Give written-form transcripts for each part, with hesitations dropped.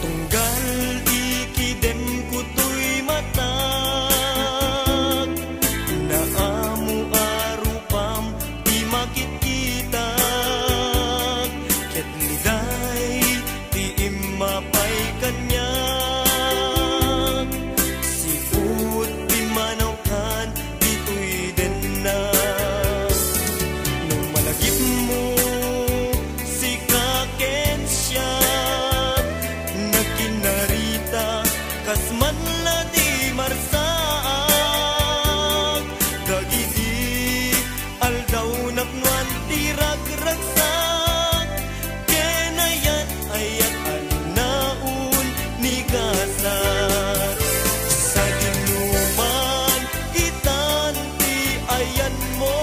tunggal ikidem kutoy matag, naamu arupam di makikita, ket liday di imapay kanya, siput di manawkan ditoy den na. Nung malagip mo si kakensya, nagkinarita kasman la di marsaak, dagiti aldaw napnuan tirag-ragsak, kenayan ayat alinaun ni gasat. Sa dinuman itan ti ayan mo,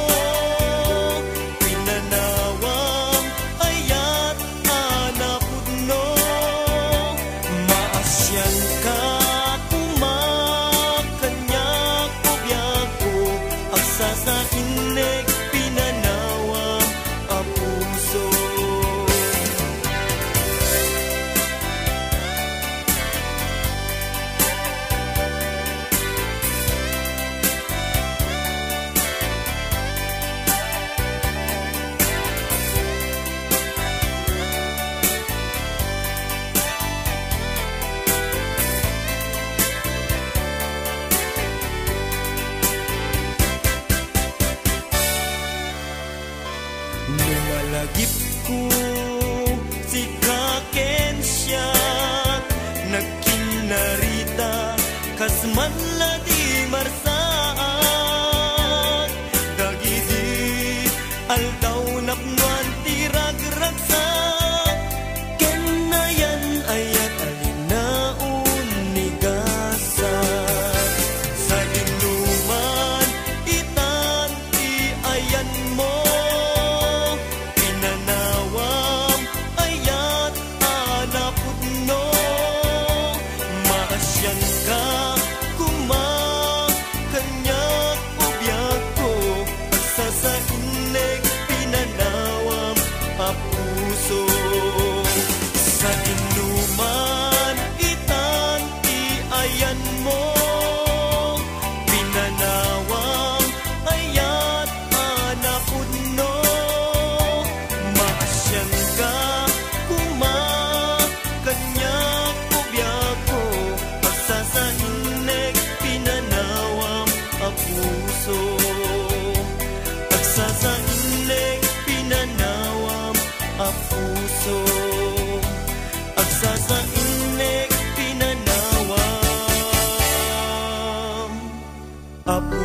pinanawang ayat anapudno, maasyan ka kumakanyak obyako, aksa sa inek pinanawang apuso. Lumalagip ko si kakensya, nagkinarita kasman la di marsaak, dagiti aldaw napnuan tirag-ragsak, kenayan ayat alinaun ni gasat. Sa dinuman itan ti ayan mo, pinanawam ayat anapudno, maasyan ka kumakanyak obyako, aksa sa inek pinanawam apuso. Sa inuman itan ti ayan mo, pinanawam ayat anapudno, maasyan ka kumakanyak obyako, aksa sa inek pinanawam apuso, aksa sa inek pinanawam apuso, aksa sa inek pinanawam apuso.